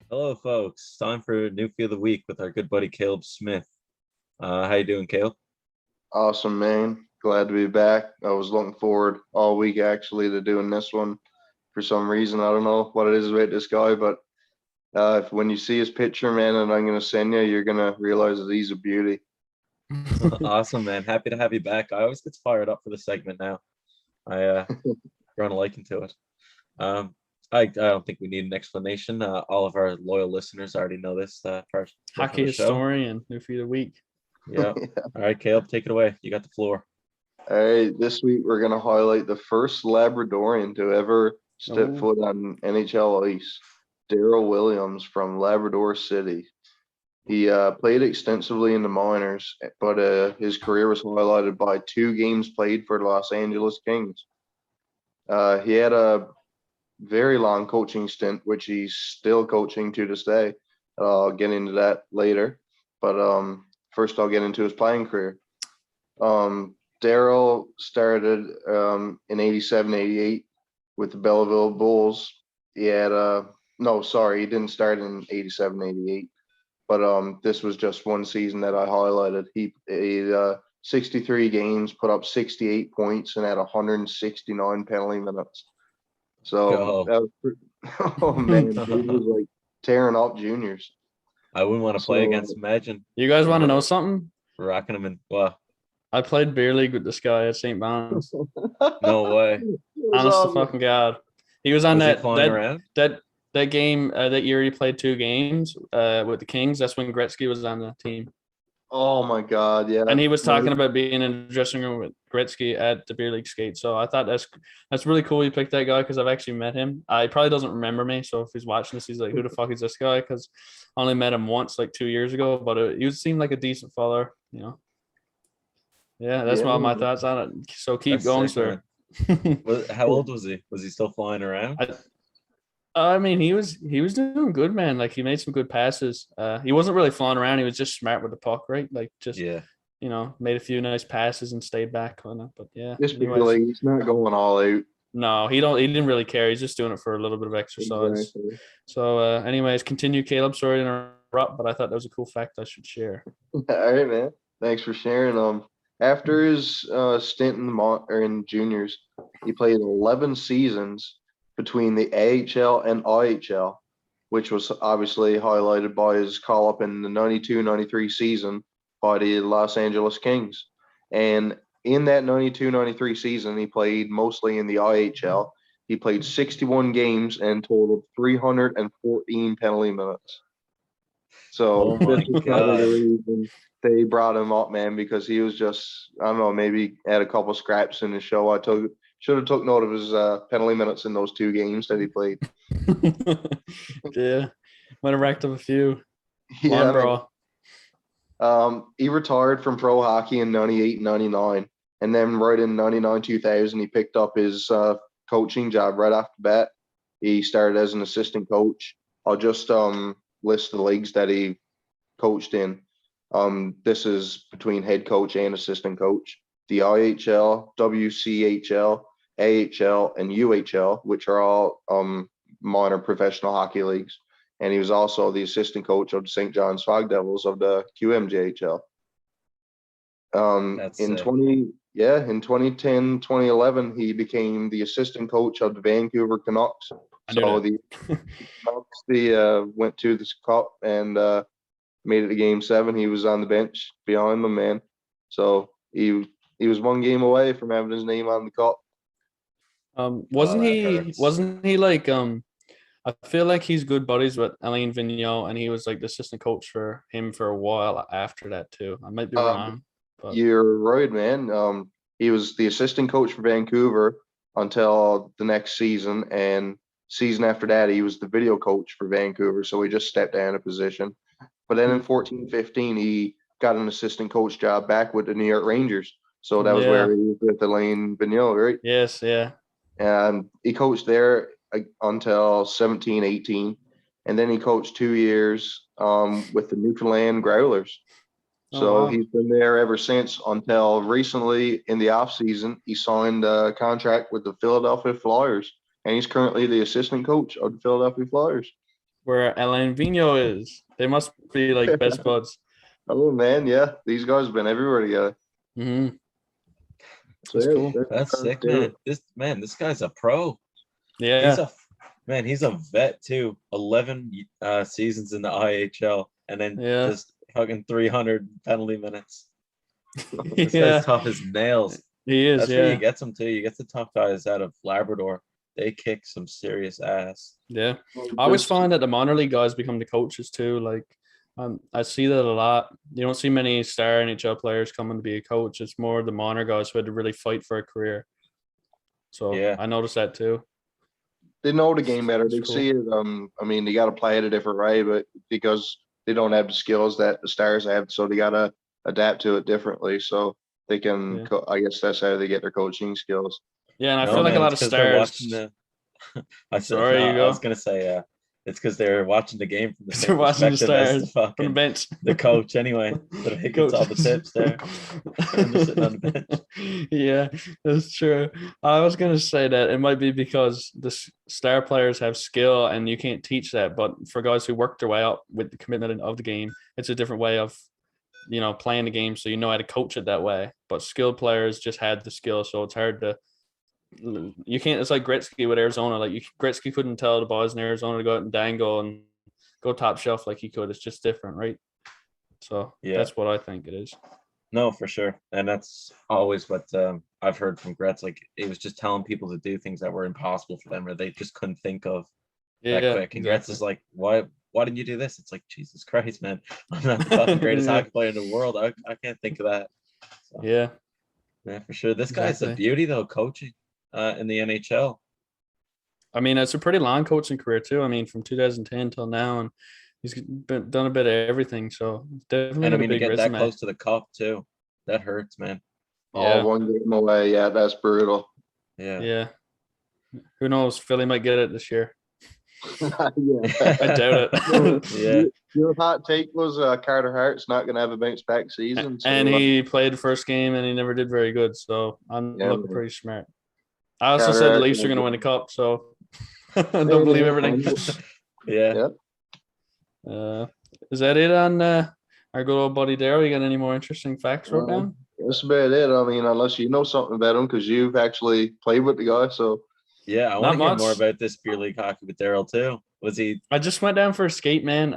Hello, folks. Time for Newfie of the Week with our good buddy Caleb Smith. How you doing, Caleb? Awesome, man. Glad to be back. I was looking forward all week actually to doing this one for some reason. I don't know what it is about this guy, but if when you see his picture, man, and I'm gonna send you, you're gonna realize that he's a beauty. Awesome, man. Happy to have you back. I always get fired up for the segment now. I grown a liking to it. Um, I don't think we need an explanation. All of our loyal listeners already know this part of Hockey the show. historian, Newfie of the week. Yeah. All right, Caleb, take it away. You got the floor. All right, this week we're gonna highlight the first Labradorian to ever step Oh. foot on NHL ice, Darryl Williams from Labrador City. He played extensively in the minors, but his career was highlighted by 2 games played for the Los Angeles Kings. He had a very long coaching stint, which he's still coaching to this day. I'll get into that later. But first, I'll get into his playing career. Darryl started in 87, 88 with the Belleville Bulls. He had no, sorry, he didn't start in 87, 88. But this was just one season that I highlighted. He 63 games, put up 68 points, and had 169 penalty minutes. So that was oh man, he was like tearing up juniors. I wouldn't want to play against. Imagine You guys want to know something? rocking him in. Well, I played beer league with this guy at St. Barnes. no way. Honest to fucking God. He was on Was he that flying around? that game that year he played 2 games with the Kings. That's when Gretzky was on the team. Oh my God, yeah. And he was talking about being in the dressing room with Gretzky at the beer league skate. So I thought that's really cool you picked that guy because I've actually met him. He probably doesn't remember me. So if he's watching this, he's like, who the fuck is this guy? Because I only met him once like 2 years ago, but he seemed like a decent feller, you know. Yeah, that's all my thoughts on it. So keep That's going, sick, sir. How old was he? Was he still flying around? I mean, he was doing good, man. Like he made some good passes. He wasn't really flying around. He was just smart with the puck, right? Like just Yeah. made a few nice passes and stayed back on it. But yeah, Just like he's not going all out. No, he didn't really care. He's just doing it for a little bit of exercise. Exactly. So, anyways, continue, Caleb. Sorry to interrupt, but I thought that was a cool fact I should share. All right, man. Thanks for sharing. After his stint in juniors, he played 11 seasons between the AHL and IHL, which was obviously highlighted by his call up in the 92-93 season by the Los Angeles Kings. And in that 92-93 season, he played mostly in the IHL. He played 61 games and totaled 314 penalty minutes. So this was probably the reason they brought him up, man, because he was just, I don't know, maybe had a couple scraps in the show. Should have took note of his penalty minutes in those 2 games that he played. Yeah, might have racked up a few. Yeah, bro. He retired from pro hockey in 98, 99. And then right in 99, 2000, he picked up his coaching job right off the bat. He started as an assistant coach. I'll just list the leagues that he coached in. This is between head coach and assistant coach. The IHL, WCHL, AHL, and UHL, which are all minor professional hockey leagues. And he was also the assistant coach of the St. John's Fog Devils of the QMJHL. In 2010, 2011, he became the assistant coach of the Vancouver Canucks. So the Canucks went to the cup and made it to Game 7. He was on the bench behind them, man. So he was 1 game away from having his name on the cup. Wasn't he like I feel like he's good buddies with Alain Vigneault, and he was like the assistant coach for him for a while after that too. I might be wrong. But. You're right, man. He was the assistant coach for Vancouver until the next season, and season after that, he was the video coach for Vancouver. So he just stepped down a position. But then in 14-15, he got an assistant coach job back with the New York Rangers. So that was where he was with Alain Vigneault, right? Yes, yeah. And he coached there until 17-18, and then he coached 2 years with the Newfoundland Growlers. So he's been there ever since until recently in the offseason. He signed a contract with the Philadelphia Flyers, and he's currently the assistant coach of the Philadelphia Flyers. where Alain Vigneault is. They must be like best buds. Oh man, yeah, these guys have been everywhere together. Mm-hmm. So, That's cool. That's sick, man. This guy's a pro. Yeah. He's a vet too. 11 seasons in the IHL, and then just fucking 300 penalty minutes. This guy's tough as nails. He is. That's where you get them too. You get the tough guys out of Labrador. They kick some serious ass. Yeah, I always find that the minor league guys become the coaches too. Like, I see that a lot. You don't see many star NHL players coming to be a coach. It's more the minor guys who had to really fight for a career. So yeah, I noticed that too. They know the game better. They see it. I mean, they got to play it a different way, but because they don't have the skills that the stars have, so they got to adapt to it differently. So they can. I guess that's how they get their coaching skills. Yeah, and I feel like a lot of stars. I was gonna say, it's because they're watching the game from the same they're watching the stars from the bench. The coach, anyway, so he gets all the tips there. And they're sitting on the bench. Yeah, that's true. I was gonna say that it might be because the star players have skill, and you can't teach that. But for guys who work their way up with the commitment of the game, it's a different way of, playing the game. So you know how to coach it that way. But skilled players just had the skill, so it's hard to. You can't. It's like Gretzky with Arizona. Like Gretzky couldn't tell the boys in Arizona to go out and dangle and go top shelf like he could. It's just different, right? So that's what I think it is. No, for sure, and that's always what I've heard from Gretz. Like, it was just telling people to do things that were impossible for them, or they just couldn't think of that quick. And Gretz is like, "Why didn't you do this?" It's like, Jesus Christ, man! I'm not the fucking greatest hockey player in the world. I can't think of that. So, yeah, for sure. This guy's a beauty, though, coaching. In the NHL. I mean, it's a pretty long coaching career too. I mean, from 2010 till now, and he's done a bit of everything. So definitely, and I mean, a big to get resume. that close to the cup too, that hurts, man. Yeah. One game away. Yeah, that's brutal. Yeah. Who knows? Philly might get it this year. I doubt it. Your hot take was Carter Hart's not going to have a bounce back season. So, and he played the first game and he never did very good. So I'm looking pretty smart. I also said the Leafs are going to win the cup, so I don't believe everything. Yeah. Is that it on our good old buddy Darryl? You got any more interesting facts wrote down? That's about it. I mean, unless you know something about him because you've actually played with the guy. So yeah, I want to hear more about this beer league hockey with Darryl too. Was he? I just went down for a skate, man.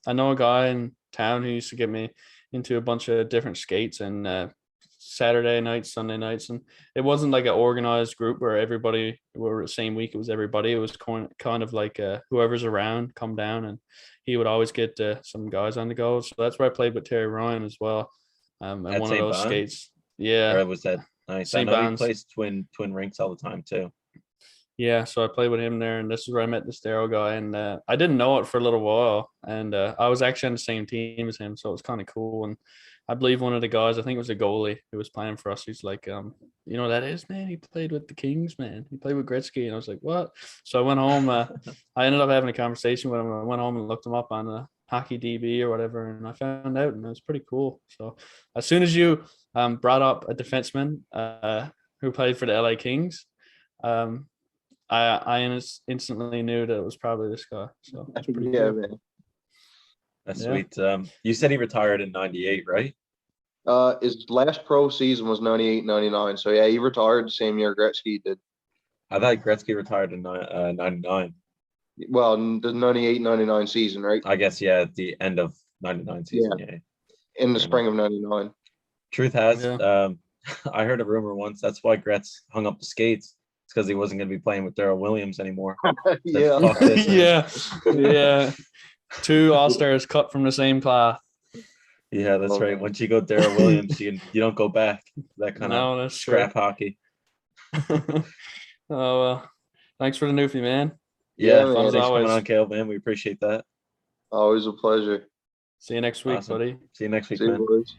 I know a guy in town who used to get me into a bunch of different skates and Saturday nights, Sunday nights, and it wasn't like an organized group where everybody were the same week. It was everybody. It was kind of like whoever's around come down, and he would always get some guys on the go. So that's where I played with Terry Ryan as well. And one of those skates. Yeah. Or was that nice? I know he plays twin rinks all the time too. Yeah, so I played with him there, and this is where I met this Darryl guy, and I didn't know it for a little while, and I was actually on the same team as him, so it was kind of cool. And I believe one of the guys, I think it was a goalie who was playing for us. He's like, you know, that is, man, he played with the Kings, man. He played with Gretzky. And I was like, what? So I went home. I ended up having a conversation with him. I went home and looked him up on Hockey DB or whatever, and I found out, and it was pretty cool. So as soon as you brought up a defenseman who played for the LA Kings, I instantly knew that it was probably this guy. So that's pretty cool. Man. That's sweet. You said he retired in 98, right? His last pro season was 98, 99. So yeah, he retired the same year Gretzky did. I thought Gretzky retired in 99. Well, the 98, 99 season, right? I guess, yeah, at the end of 99 season, yeah. In the spring of 99. Truth has, I heard a rumor once, that's why Gretz hung up the skates. It's because he wasn't going to be playing with Darryl Williams anymore. Yeah. Two All-Stars cut from the same cloth. Yeah, that's right. Once you go Darryl Williams, you don't go back. That kind of scrap hockey. Oh, well. Thanks for the Newfie, man. Yeah, man, thanks for coming on, Caleb, man. We appreciate that. Always a pleasure. See you next week, buddy. See you next week, man. Boys.